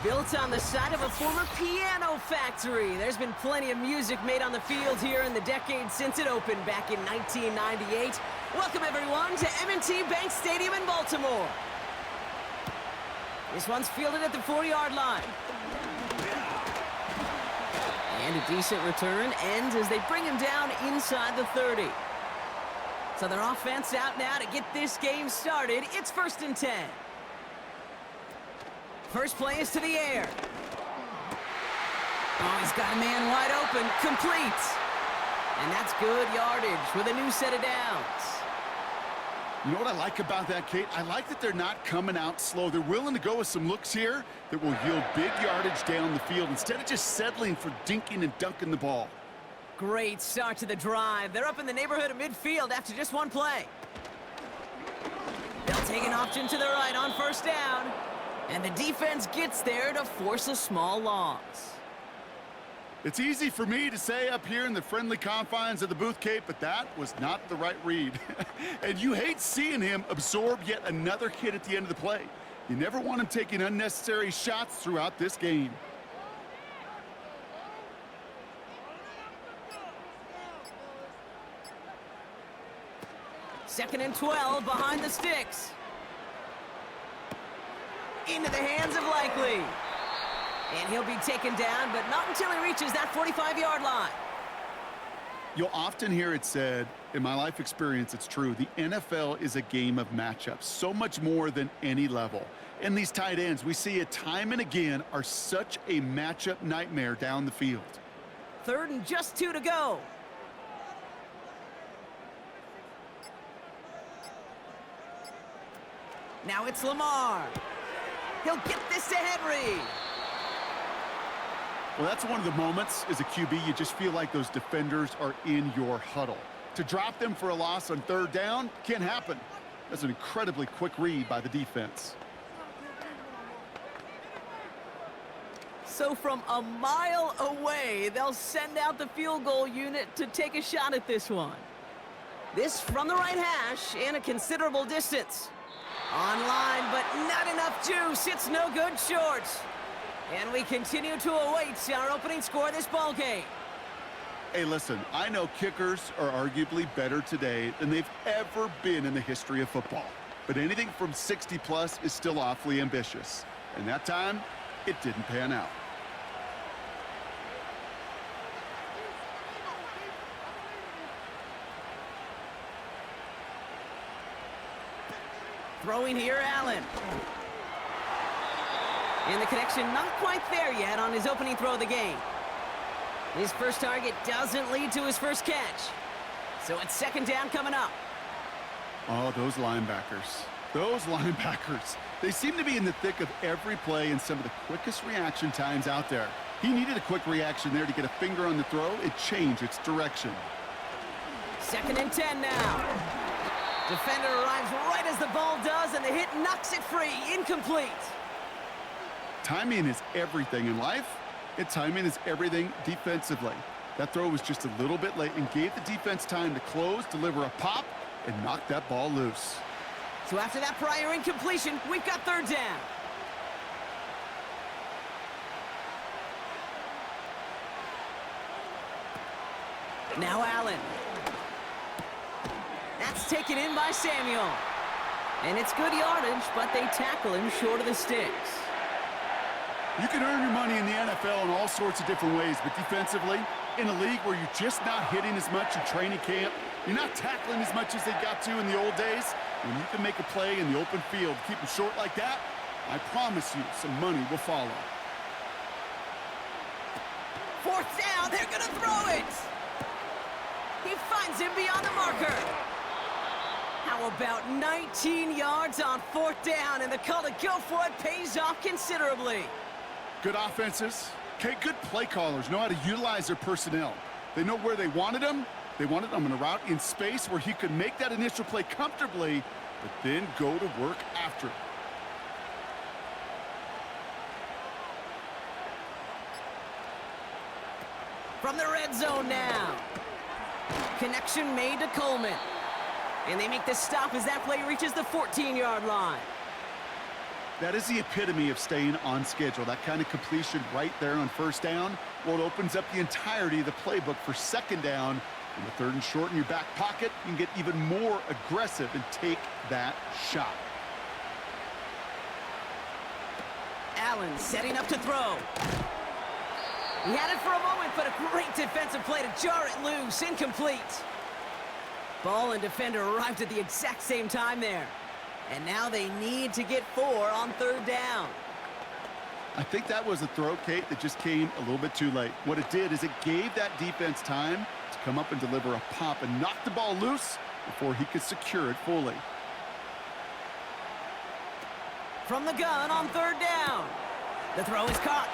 Built on the side of a former piano factory, there's been plenty of music made on the field here in the decade since it opened back in 1998. Welcome, everyone, to M&T Bank Stadium in Baltimore. This one's fielded at the 4-yard line. And a decent return ends as they bring him down inside the 30. So their offense out now to get this game started. It's 1st and 10. First play is to the air. Oh, he's got a man wide open. Complete. And that's good yardage with a new set of downs. You know what I like about that, Kate? I like that they're not coming out slow. They're willing to go with some looks here that will yield big yardage down the field instead of just settling for dinking and dunking the ball. Great start to the drive. They're up in the neighborhood of midfield after just one play. They'll take an option to the right on 1st down. And the defense gets there to force a small loss. It's easy for me to say up here in the friendly confines of the booth, Kate, but that was not the right read. And you hate seeing him absorb yet another hit at the end of the play. You never want him taking unnecessary shots throughout this game. Second and 12 behind the sticks. Into the hands of Likely. And he'll be taken down, but not until he reaches that 45-yard line. You'll often hear it said, in my life experience, it's true, the NFL is a game of matchups, so much more than any level. And these tight ends, we see it time and again, are such a matchup nightmare down the field. 3rd and just 2 to go. Now it's Lamar. He'll get this to Henry. Well, that's one of the moments as a QB, you just feel like those defenders are in your huddle. To drop them for a loss on 3rd down can't happen. That's an incredibly quick read by the defense. So from a mile away, they'll send out the field goal unit to take a shot at this one. This from the right hash and a considerable distance. Online, but not enough juice. It's no good short. And we continue to await our opening score of this ball game. Hey, listen, I know kickers are arguably better today than they've ever been in the history of football. But anything from 60+ is still awfully ambitious. And that time, it didn't pan out. Throwing here, Allen. And the connection not quite there yet on his opening throw of the game. His first target doesn't lead to his first catch. So it's 2nd down coming up. Oh, those linebackers. Those linebackers. They seem to be in the thick of every play and some of the quickest reaction times out there. He needed a quick reaction there to get a finger on the throw. It changed its direction. 2nd and 10 now. Defender arrives right as the ball does, and the hit knocks it free. Incomplete. Timing is everything in life, and timing is everything defensively. That throw was just a little bit late and gave the defense time to close, deliver a pop, and knock that ball loose. So after that prior incompletion, we've got 3rd down. Now Allen. That's taken in by Samuel. And it's good yardage, but they tackle him short of the sticks. You can earn your money in the NFL in all sorts of different ways, but defensively, in a league where you're just not hitting as much in training camp, you're not tackling as much as they got to in the old days, when you can make a play in the open field, keep them short like that, I promise you some money will follow. 4th down, they're gonna throw it! He finds him beyond the marker. How about 19 yards on 4th down, and the call to go for it pays off considerably. Good offenses, okay, good play callers know how to utilize their personnel. They know where they wanted them. They wanted them on a route in space where he could make that initial play comfortably, but then go to work after it. From the red zone now. Connection made to Coleman. And they make the stop as that play reaches the 14-yard line. That is the epitome of staying on schedule. That kind of completion right there on first down. Well, it opens up the entirety of the playbook for second down. In the third and short in your back pocket, you can get even more aggressive and take that shot. Allen setting up to throw. He had it for a moment, but a great defensive play to jar it loose. Incomplete. Ball and defender arrived at the exact same time there. And now they need to get 4 on third down. I think that was a throw, Kate, that just came a little bit too late. What it did is it gave that defense time to come up and deliver a pop and knock the ball loose before he could secure it fully. From the gun on third down. The throw is caught.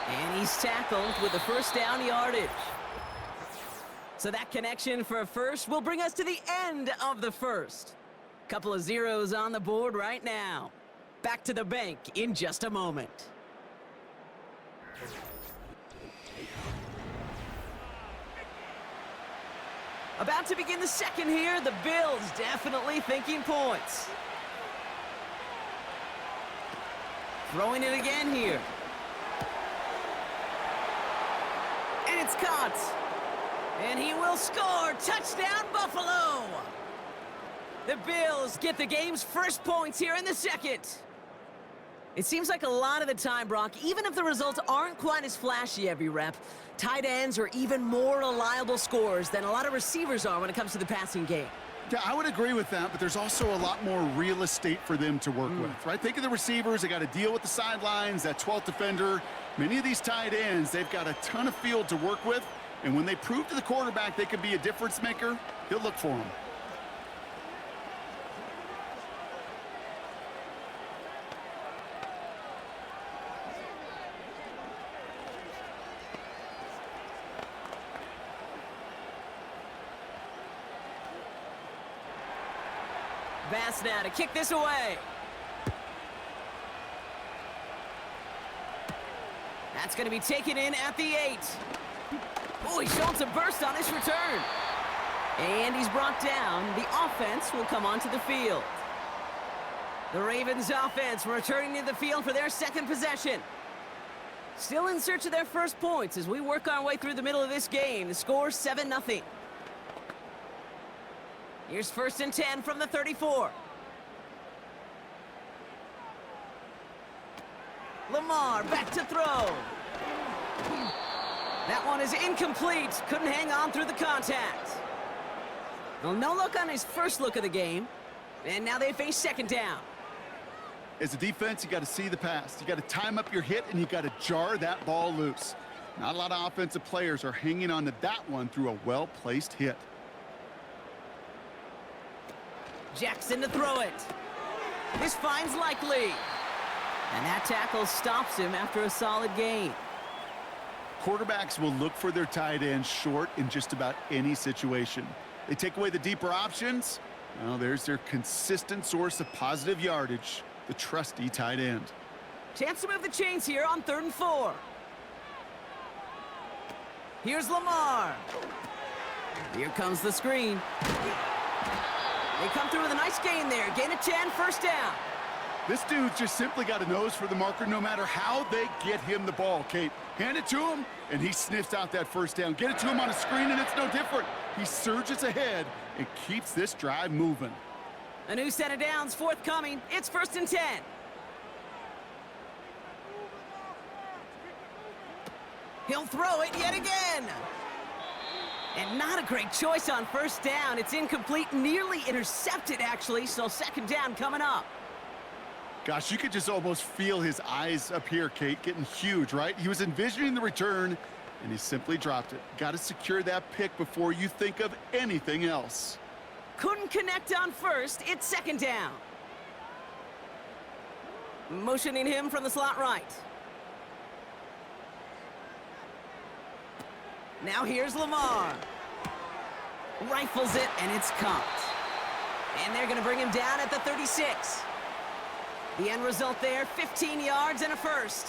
And he's tackled with the first down yardage. So that connection for a first will bring us to the end of the first. Couple of zeros on the board right now. Back to the bank in just a moment. About to begin the second here. The Bills definitely thinking points. Throwing it again here. And it's caught. And he will score. Touchdown, Buffalo! The Bills get the game's first points here in the second. It seems like a lot of the time, Brock, even if the results aren't quite as flashy every rep, tight ends are even more reliable scorers than a lot of receivers are when it comes to the passing game. Yeah, I would agree with that, but there's also a lot more real estate for them to work with, right? Think of the receivers. They got to deal with the sidelines, that 12th defender. Many of these tight ends, they've got a ton of field to work with, and when they prove to the quarterback they can be a difference maker, he'll look for them. Bass now to kick this away. That's going to be taken in at the 8. Oh, he's showing some burst on his return. And he's brought down. The offense will come onto the field. The Ravens offense returning to the field for their second possession. Still in search of their first points as we work our way through the middle of this game. The score 7-0. Here's 1st and 10 from the 34. Lamar back to throw. That one is incomplete. Couldn't hang on through the contact. Well, no look on his first look of the game. And now they face second down. As a defense, you got to see the pass. You got to time up your hit, and you got to jar that ball loose. Not a lot of offensive players are hanging on to that one through a well-placed hit. Jackson to throw it. This finds Likely. And that tackle stops him after a solid gain. Quarterbacks will look for their tight end short in just about any situation. They take away the deeper options. Well, there's their consistent source of positive yardage, the trusty tight end. Chance to move the chains here on 3rd and 4. Here's Lamar. Here comes the screen. They come through with a nice gain there. Gain of 10, first down. This dude's just simply got a nose for the marker no matter how they get him the ball, Kate. Hand it to him, and he sniffs out that first down. Get it to him on a screen, and it's no different. He surges ahead and keeps this drive moving. A new set of downs forthcoming. It's 1st and 10. He'll throw it yet again. And not a great choice on first down. It's incomplete, nearly intercepted, actually, so second down coming up. Gosh, you could just almost feel his eyes up here, Kate, getting huge, right? He was envisioning the return, and he simply dropped it. Got to secure that pick before you think of anything else. Couldn't connect on first. It's second down. Motioning him from the slot right. Now here's Lamar. Rifles it, and it's caught. And they're going to bring him down at the 36. The end result there, 15 yards and a first.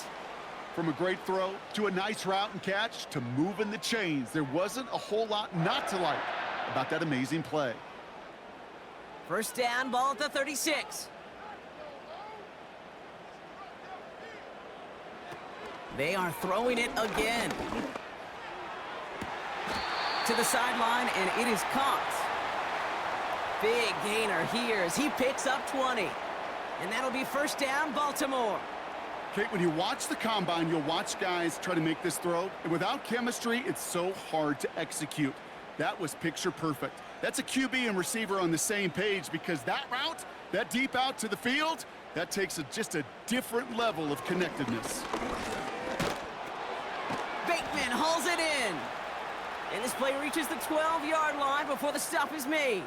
From a great throw to a nice route and catch to moving the chains, there wasn't a whole lot not to like about that amazing play. First down, ball at the 36. They are throwing it again. To the sideline, and it is caught. Big gainer here as he picks up 20. And that'll be first down, Baltimore. Kate, when you watch the combine, you'll watch guys try to make this throw. And without chemistry, it's so hard to execute. That was picture perfect. That's a QB and receiver on the same page because that route, that deep out to the field, that takes just a different level of connectedness. Bateman hauls it in. And this play reaches the 12-yard line before the stop is made.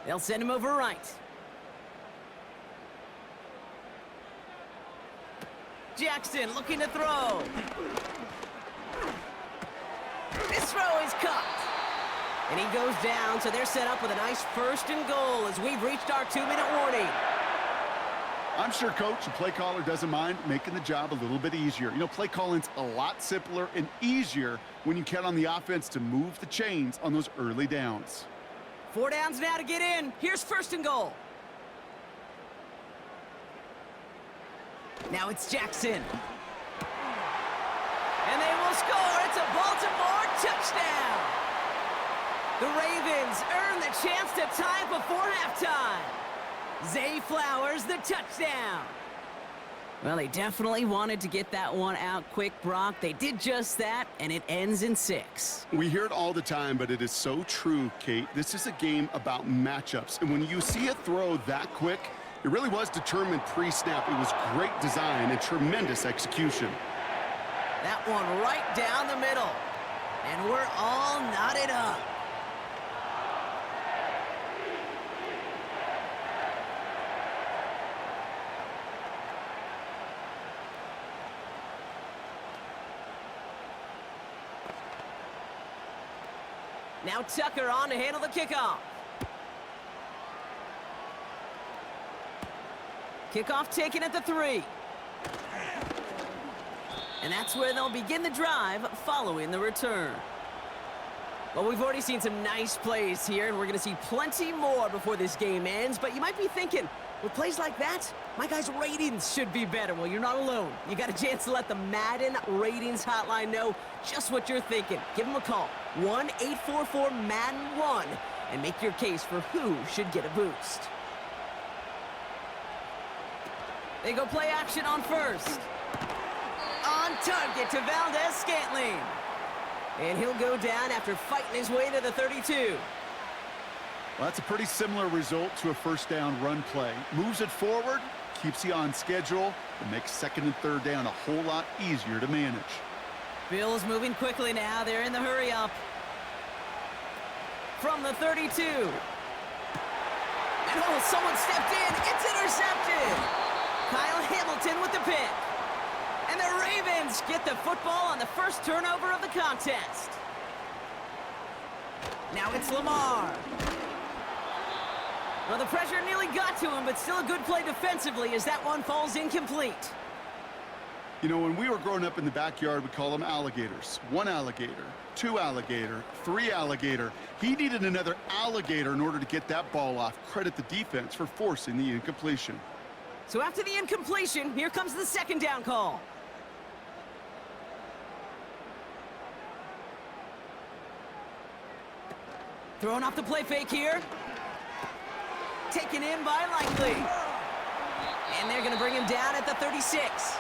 They'll send him over right. Jackson looking to throw. This throw is caught. And he goes down, so they're set up with a nice first and goal as we've reached our 2-minute warning. I'm sure coach and play caller doesn't mind making the job a little bit easier. You know, play calling's a lot simpler and easier when you count on the offense to move the chains on those early downs. 4 downs now to get in. Here's first and goal. Now it's Jackson. And they will score. It's a Baltimore touchdown. The Ravens earn the chance to tie before halftime. Zay Flowers, the touchdown. Well, they definitely wanted to get that one out quick, Brock. They did just that, and it ends in 6. We hear it all the time, but it is so true, Kate. This is a game about matchups, and when you see a throw that quick, it really was determined pre-snap. It was great design and tremendous execution. That one right down the middle, and we're all knotted up. Now Tucker on to handle the kickoff. Kickoff taken at the 3. And that's where they'll begin the drive following the return. Well, we've already seen some nice plays here, and we're going to see plenty more before this game ends. But you might be thinking, with plays like that, my guys' ratings should be better. Well, you're not alone. You got a chance to let the Madden ratings hotline know just what you're thinking. Give them a call, 1-844-MADDEN-1, and make your case for who should get a boost. They go play action on first. On target to Valdez-Scantling. And he'll go down after fighting his way to the 32. Well, that's a pretty similar result to a first down run play. Moves it forward, keeps you on schedule, and makes second and third down a whole lot easier to manage. Bills moving quickly now. They're in the hurry up. From the 32. And oh, someone stepped in. It's intercepted. Kyle Hamilton with the pick. And the Ravens get the football on the first turnover of the contest. Now it's Lamar. Well, the pressure nearly got to him, but still a good play defensively as that one falls incomplete. You know, when we were growing up in the backyard, we call them alligators. 1 alligator, 2 alligator, 3 alligator. He needed another alligator in order to get that ball off. Credit the defense for forcing the incompletion. So after the incompletion, here comes the second down call. Throwing off the play fake here. Taken in by Likely. And they're going to bring him down at the 36.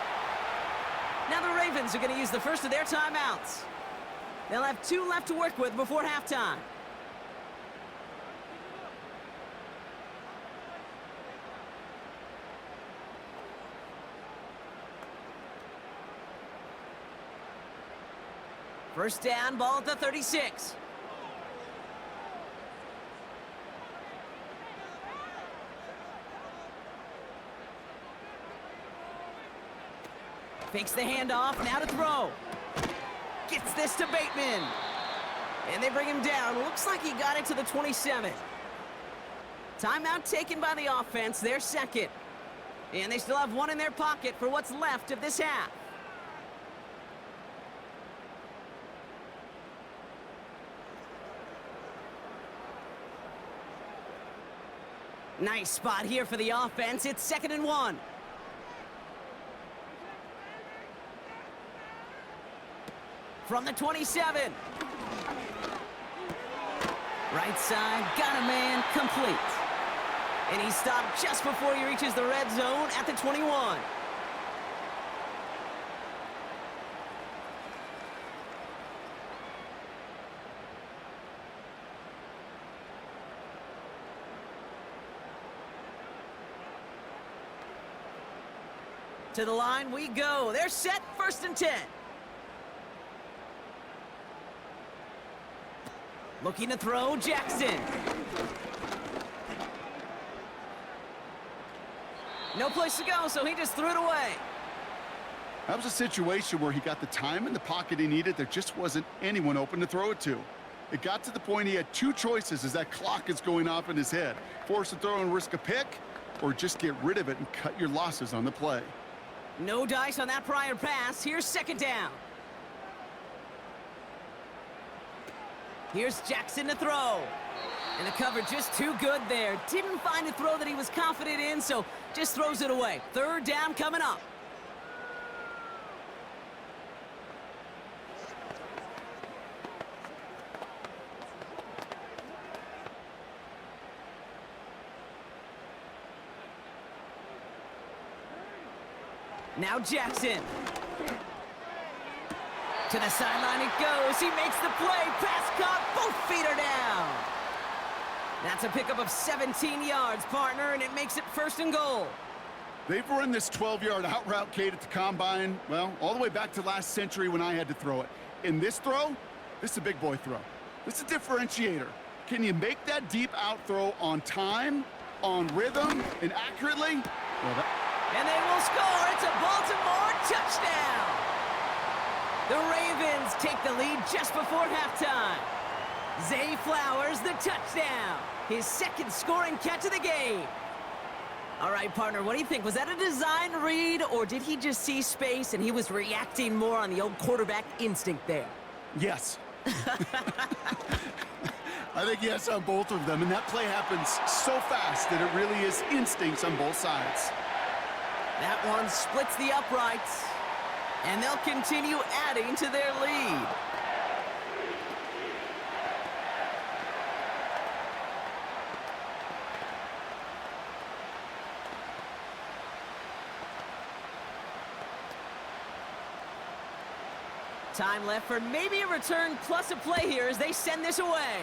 Now the Ravens are going to use the first of their timeouts. They'll have 2 left to work with before halftime. First down, ball at the 36. Fakes the handoff, now to throw. Gets this to Bateman. And they bring him down. Looks like he got it to the 27. Timeout taken by the offense, their second. And they still have one in their pocket for what's left of this half. Nice spot here for the offense. It's 2nd and 1. From the 27. Right side, got a man, complete. And he stopped just before he reaches the red zone at the 21. To the line we go. They're set, 1st and 10. Looking to throw, Jackson. No place to go, so he just threw it away. That was a situation where he got the time in the pocket he needed. There just wasn't anyone open to throw it to. It got to the point he had two choices as that clock is going off in his head. Force a throw and risk a pick, or just get rid of it and cut your losses on the play. No dice on that prior pass. Here's 2nd down. Here's Jackson to throw. And the cover just too good there. Didn't find a throw that he was confident in, so just throws it away. 3rd down coming up. Now Jackson. To the sideline it goes. He makes the play. Pass caught. Both feet are down. That's a pickup of 17 yards, partner, and it makes it 1st and goal. They've run this 12-yard out route, Kate, at the combine, well, all the way back to last century when I had to throw it. In this throw, this is a big boy throw. This is a differentiator. Can you make that deep out throw on time, on rhythm, and accurately? Well, and they will score. It's a Baltimore touchdown. The Ravens take the lead just before halftime. Zay Flowers, the touchdown. His 2nd scoring catch of the game. All right, partner, what do you think? Was that a design read, or did he just see space and he was reacting more on the old quarterback instinct there? yes. I think yes on both of them, and that play happens so fast that it really is instincts on both sides. That one splits the uprights, and they'll continue adding to their lead. Time left for maybe a return plus a play here as they send this away.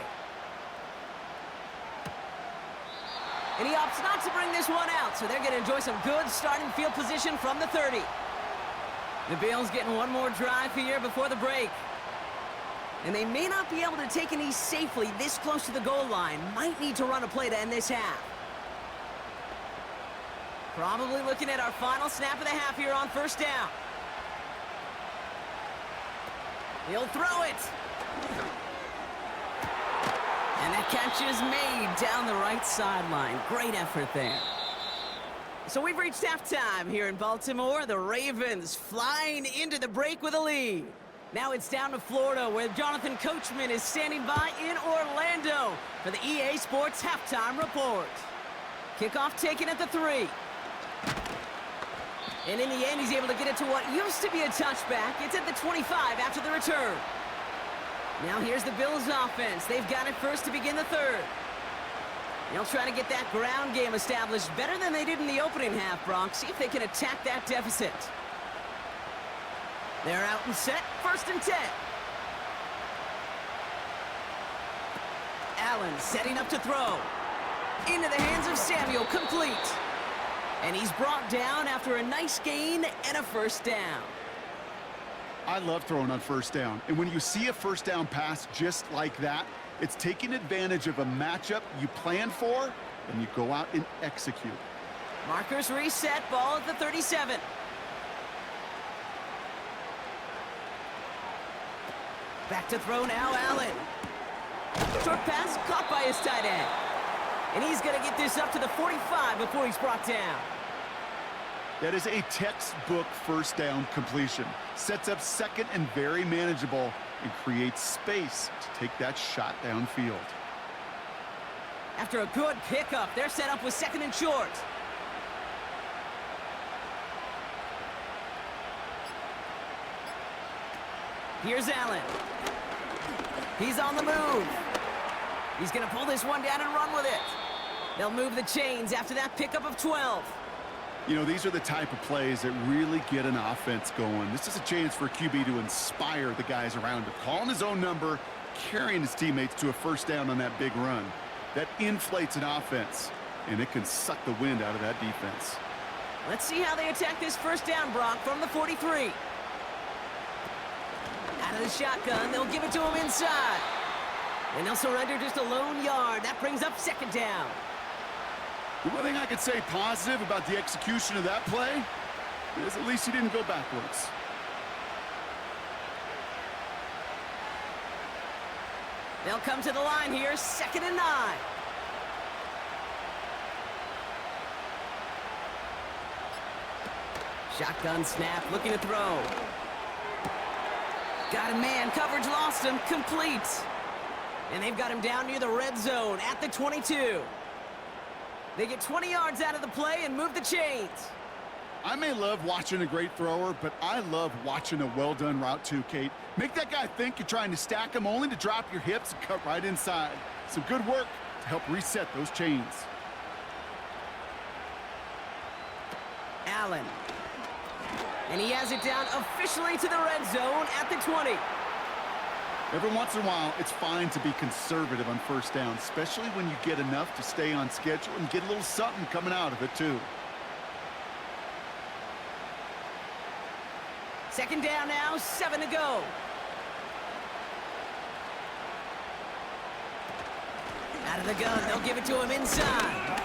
And he opts not to bring this one out, so they're going to enjoy some good starting field position from the 30. The Bills getting one more drive here before the break. And they may not be able to take a knee safely this close to the goal line. Might need to run a play to end this half. Probably looking at our final snap of the half here on 1st down. He'll throw it. And that catch is made down the right sideline. Great effort there. So we've reached halftime here in Baltimore. The Ravens flying into the break with a lead. Now it's down to Florida, where Jonathan Coachman is standing by in Orlando for the EA Sports Halftime Report. Kickoff taken at the 3. And in the end, he's able to get it to what used to be a touchback. It's at the 25 after the return. Now here's the Bills offense. They've got it first to begin the 3rd. They'll try to get that ground game established better than they did in the opening half, Bronx. See if they can attack that deficit. They're out and set. 1st and 10. Allen setting up to throw. Into the hands of Samuel. Complete. And he's brought down after a nice gain and a 1st down. I love throwing on 1st down. And when you see a 1st down pass just like that, it's taking advantage of a matchup you plan for, and you go out and execute. Markers reset. Ball at the 37. Back to throw now, Allen. Short pass caught by his tight end. And he's going to get this up to the 45 before he's brought down. That is a textbook first down completion. Sets up second and very manageable and creates space to take that shot downfield. After a good pickup, they're set up with second and short. Here's Allen. He's on the move. He's going to pull this one down and run with it. They'll move the chains after that pickup of 12. You know, these are the type of plays that really get an offense going. This is a chance for a QB to inspire the guys around him. Calling his own number, carrying his teammates to a first down on that big run. That inflates an offense, and it can suck the wind out of that defense. Let's see how they attack this first down, Brock, from the 43. Out of the shotgun, they'll give it to him inside. And they'll surrender just a lone yard. That brings up second down. The one thing I could say positive about the execution of that play is at least he didn't go backwards. They'll come to the line here, 2nd and 9. Shotgun snap, looking to throw. Got a man, coverage lost him, complete. And they've got him down near the red zone at the 22. They get 20 yards out of the play and move the chains. I may love watching a great thrower, but I love watching a well-done route too, Kate. Make that guy think you're trying to stack him only to drop your hips and cut right inside. Some good work to help reset those chains. Allen. And he has it down officially to the red zone at the 20. Every once in a while, it's fine to be conservative on first down, especially when you get enough to stay on schedule and get a little something coming out of it, too. 2nd down now, 7 to go. Out of the gun, they'll give it to him inside.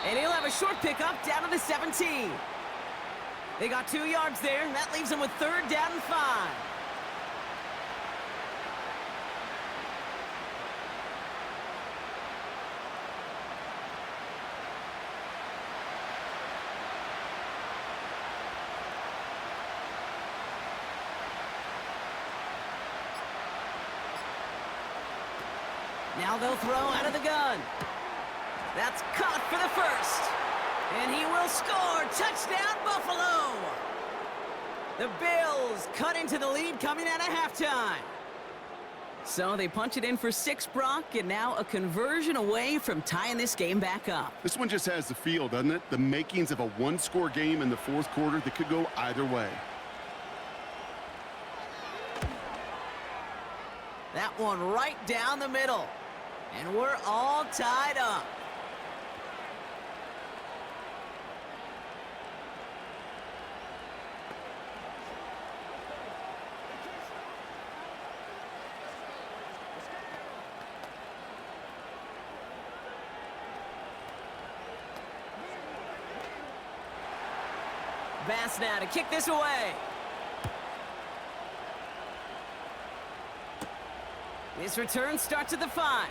And he'll have a short pickup down to the 17. They got 2 yards there, and that leaves them with 3rd down and 5. Now they'll throw out of the gun. That's caught for the first. And he will score. Touchdown, Buffalo. The Bills cut into the lead coming out of halftime. So they punch it in for 6, Brock, and now a conversion away from tying this game back up. This one just has the feel, doesn't it? The makings of a one-score game in the 4th quarter that could go either way. That one right down the middle. And we're all tied up. Bass now to kick this away. This return starts at the 5.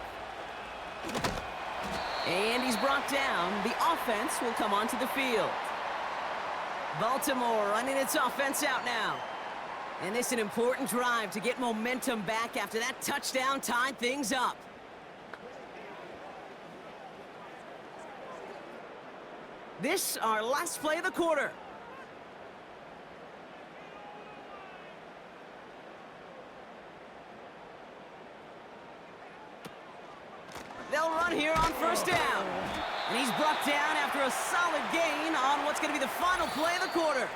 And he's brought down. The offense will come onto the field. Baltimore running its offense out now. And this is an important drive to get momentum back after that touchdown tied things up. This our last play of the quarter. They'll run here on 1st down. And he's brought down after a solid gain on what's going to be the final play of the quarter.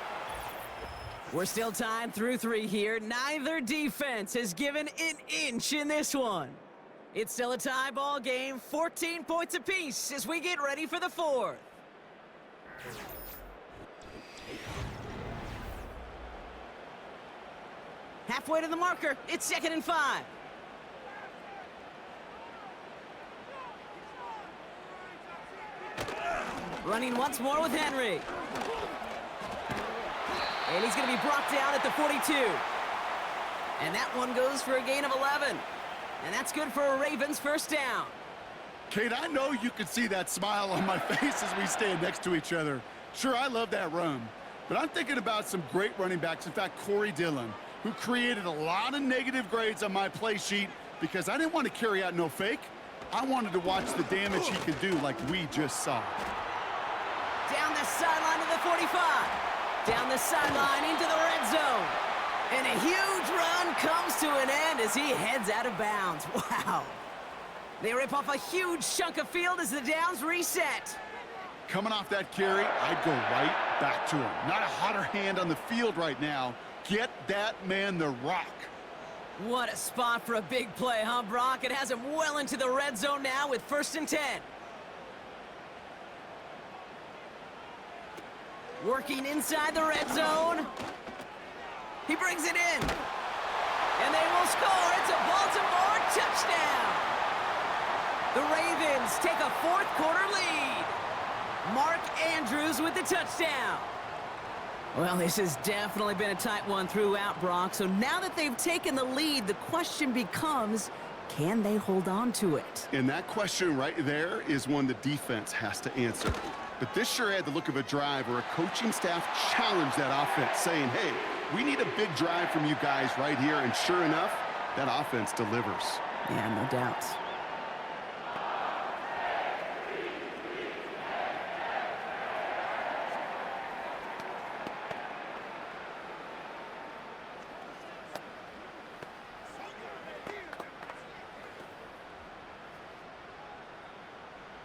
We're still tied through 3 here. Neither defense has given an inch in this one. It's still a tie ball game, 14 points apiece as we get ready for the 4th. Halfway to the marker, it's 2nd and 5. Running once more with Henry. And he's going to be brought down at the 42. And that one goes for a gain of 11. And that's good for a Ravens first down. Kate, I know you can see that smile on my face as we stand next to each other. Sure, I love that run. But I'm thinking about some great running backs. In fact, Corey Dillon, who created a lot of negative grades on my play sheet because I didn't want to carry out no fake. I wanted to watch the damage he could do like we just saw. Down the sideline to the 45. Down the sideline into the red zone. And a huge run comes to an end as he heads out of bounds. Wow. They rip off a huge chunk of field as the downs reset. Coming off that carry, I'd go right back to him. Not a hotter hand on the field right now. Get that man the rock. What a spot for a big play, huh, Brock? It has him well into the red zone now with 1st and 10. Working inside the red zone. He brings it in. And they will score. It's a Baltimore touchdown. The Ravens take a 4th quarter lead. Mark Andrews with the touchdown. Well, this has definitely been a tight one throughout, Brock. So now that they've taken the lead, the question becomes, can they hold on to it? And that question right there is one the defense has to answer. But this sure had the look of a drive where a coaching staff challenged that offense, saying, hey, we need a big drive from you guys right here. And sure enough, that offense delivers. Yeah, no doubt.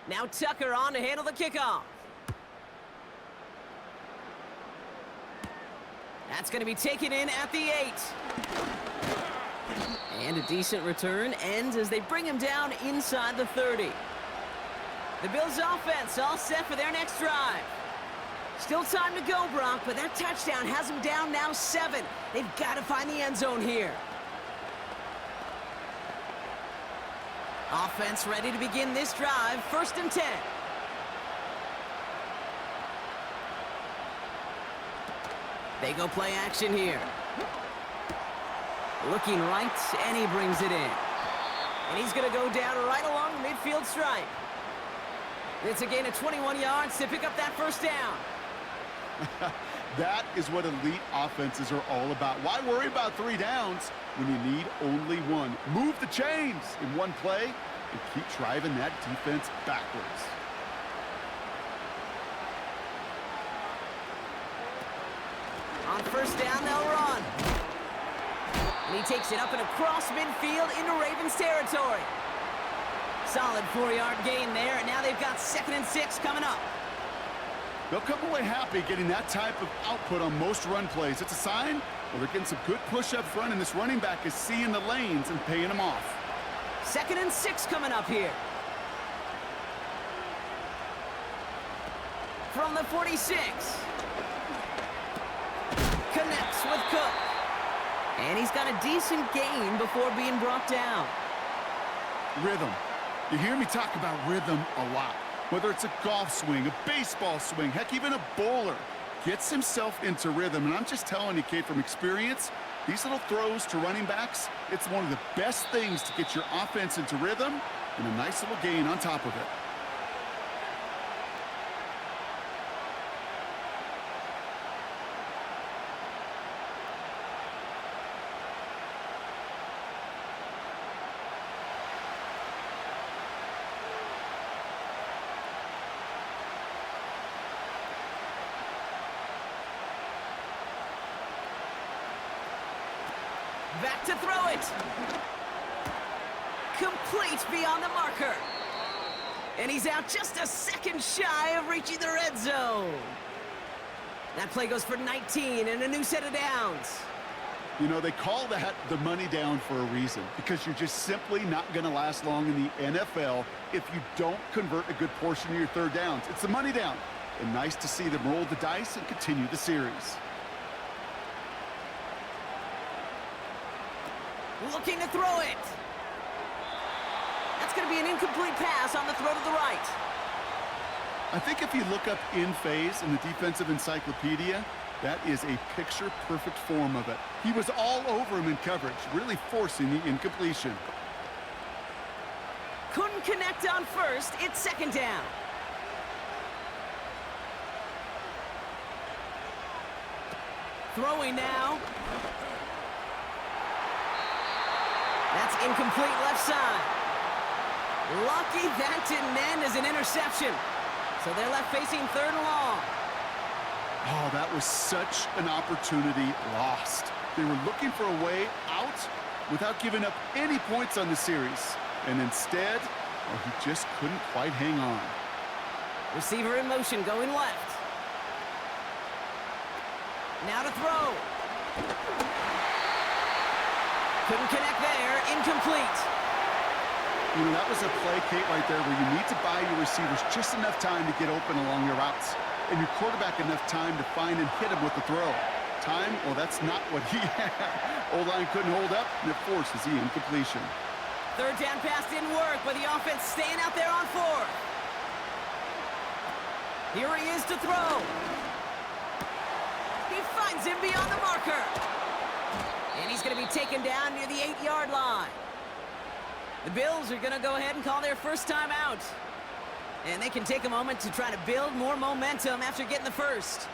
Now Tucker on to handle the kickoff. That's going to be taken in at the 8. And a decent return ends as they bring him down inside the 30. The Bills offense all set for their next drive. Still time to go, Brock, but that touchdown has them down now 7. They've got to find the end zone here. Offense ready to begin this drive. 1st and 10. They go play action here. Looking right, and he brings it in. And he's going to go down right along the midfield stripe. It's a gain of 21 yards to pick up that 1st down. That is what elite offenses are all about. Why worry about 3 downs when you need only 1? Move the chains in one play and keep driving that defense backwards. On 1st down, they'll run. And he takes it up and across midfield into Ravens territory. Solid 4-yard gain there, and now they've got 2nd and 6 coming up. They'll come away happy getting that type of output on most run plays. It's a sign, well, they're getting some good push up front, and this running back is seeing the lanes and paying them off. 2nd and 6 coming up here. From the 46. Connects with Cook. And he's got a decent gain before being brought down. Rhythm. You hear me talk about rhythm a lot. Whether it's a golf swing, a baseball swing, heck, even a bowler gets himself into rhythm. And I'm just telling you, Kate, from experience, these little throws to running backs, it's one of the best things to get your offense into rhythm and a nice little gain on top of it. Back to throw it. Complete beyond the marker. And he's out just a second shy of reaching the red zone. That play goes for 19 and a new set of downs. You know, they call that the money down for a reason, because you're just simply not going to last long in the NFL if you don't convert a good portion of your 3rd downs. It's the money down. And nice to see them roll the dice and continue the series. Looking to throw it. That's going to be an incomplete pass on the throw to the right. I think if you look up in phase in the defensive encyclopedia, That is a picture-perfect form of it. He was all over him in coverage, really forcing the incompletion. Couldn't connect on first. It's second down. Throwing now. That's incomplete left side. Lucky that didn't end as an interception. So they're left facing third and long. Oh, that was such an opportunity lost. They were looking for a way out without giving up any points on the series. And instead, well, he just couldn't quite hang on. Receiver in motion going left. Now to throw. Couldn't connect there. Incomplete. You know, that was a play, Kate, right there where you need to buy your receivers just enough time to get open along your routes. And your quarterback enough time to find and hit him with the throw. Time? Well, that's not what he had. O-line couldn't hold up, and it forces the incompletion. Third down pass didn't work, but the offense staying out there on fourth. Here he is to throw. He finds him beyond the marker. And he's going to be taken down near the 8-yard line. The Bills are going to go ahead and call their first time out. And they can take a moment to try to build more momentum after getting the first.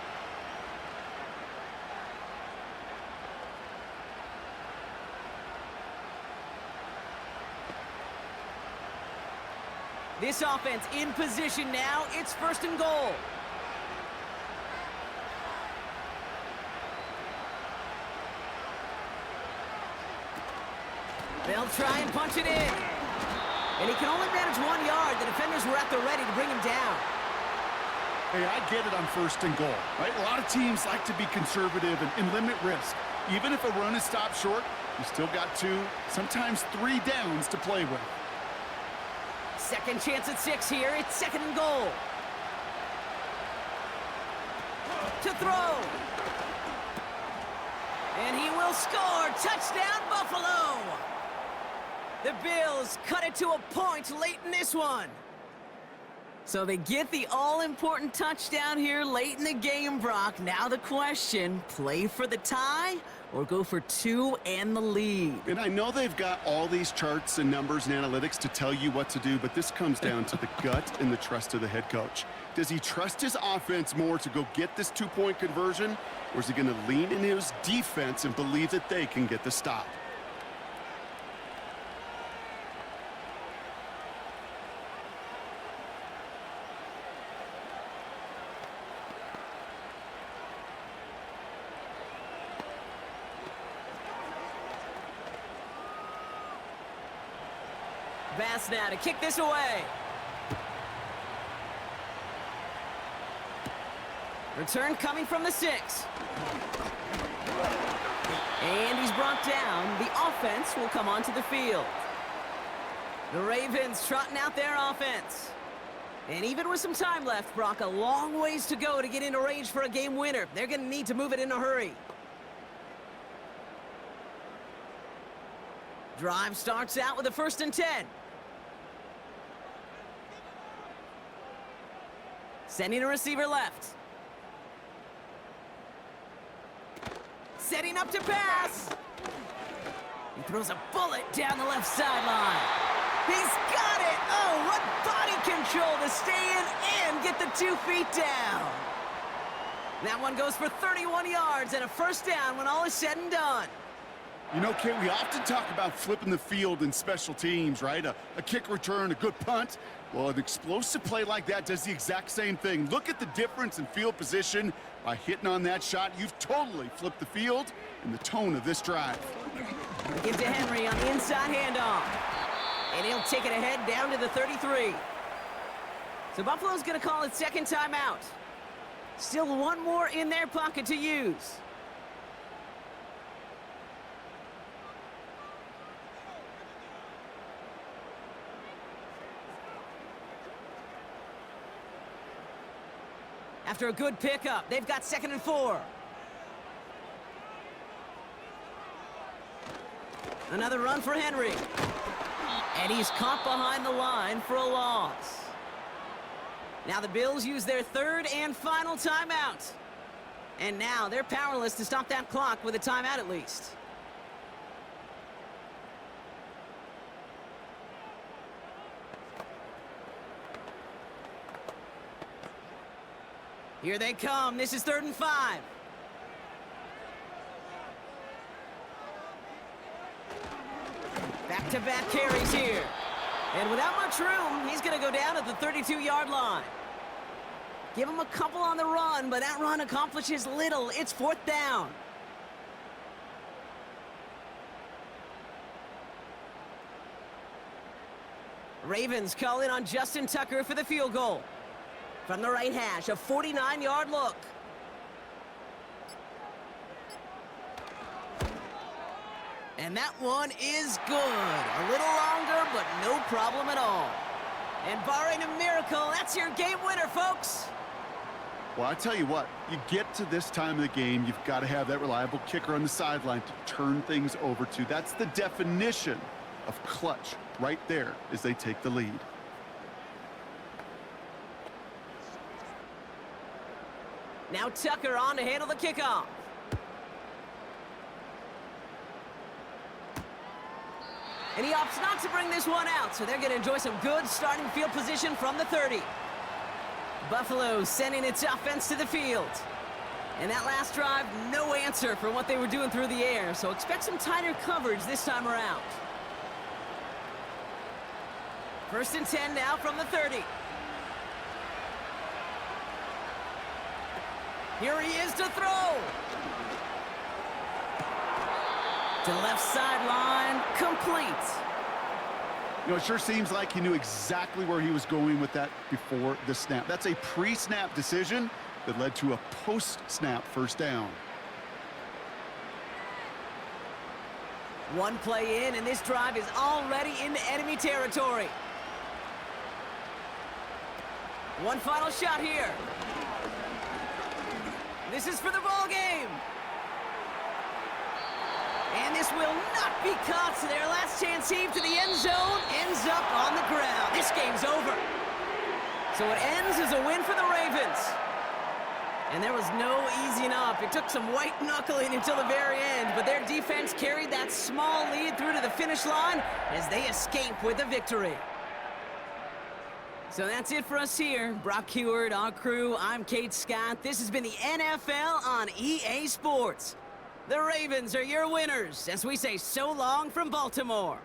This offense in position now. It's first and goal. They'll try and punch it in. And he can only manage 1 yard. The defenders were at the ready to bring him down. Hey, I get it on first and goal, right? A lot of teams like to be conservative and limit risk. Even if a run is stopped short, you still got 2, sometimes 3 downs to play with. Second chance at 6 here. It's second and goal. To throw. And he will score. Touchdown, Buffalo. The Bills cut it to a point late in this one. So they get the all-important touchdown here late in the game, Brock. Now the question, play for the tie or go for 2 and the lead? And I know they've got all these charts and numbers and analytics to tell you what to do, but this comes down to the gut and the trust of the head coach. Does he trust his offense more to go get this 2-point conversion, or is he going to lean in his defense and believe that they can get the stop? Bass now to kick this away. Return coming from the 6. And he's brought down. The offense will come onto the field. The Ravens trotting out their offense. And even with some time left, Brock, a long ways to go to get into range for a game winner. They're going to need to move it in a hurry. Drive starts out with a 1st and 10. Sending a receiver left. Setting up to pass. He throws a bullet down the left sideline. He's got it. Oh, what body control to stay in and get the 2 feet down. That one goes for 31 yards and a first down when all is said and done. You know, Kate, we often talk about flipping the field in special teams, right? A kick return, a good punt. Well, an explosive play like that does the exact same thing. Look at the difference in field position. By hitting on that shot, you've totally flipped the field and the tone of this drive. Give to Henry on the inside handoff. And he'll take it ahead down to the 33. So Buffalo's going to call it second timeout. Still 1 more in their pocket to use. After a good pickup, they've got 2nd and 4. Another run for Henry. And he's caught behind the line for a loss. Now the Bills use their 3rd and final timeout. And now they're powerless to stop that clock with a timeout at least. Here they come. This is 3rd and 5. Back-to-back carries here. And without much room, he's going to go down at the 32-yard line. Give him a couple on the run, but that run accomplishes little. It's 4th down. Ravens call in on Justin Tucker for the field goal. From the right hash, a 49-yard look. And that one is good. A little longer, but no problem at all. And barring a miracle, that's your game winner, folks. Well, I tell you what, you get to this time of the game, you've got to have that reliable kicker on the sideline to turn things over to. That's the definition of clutch right there as they take the lead. Now Tucker on to handle the kickoff. And he opts not to bring this one out, so they're going to enjoy some good starting field position from the 30. Buffalo sending its offense to the field. And that last drive, no answer for what they were doing through the air, so expect some tighter coverage this time around. 1st and 10 now from the 30. Here he is to throw. To the left sideline, complete. You know, it sure seems like he knew exactly where he was going with that before the snap. That's a pre-snap decision that led to a post-snap 1st down. One play in, and this drive is already into enemy territory. One final shot here. This is for the ball game. And this will not be caught, so their last chance heave to the end zone ends up on the ground. This game's over. So it ends as a win for the Ravens. And there was no easing up. It took some white knuckling until the very end, but their defense carried that small lead through to the finish line as they escape with a victory. So that's it for us here. Brock Heward, our crew, I'm Kate Scott. This has been the NFL on EA Sports. The Ravens are your winners as we say so long from Baltimore.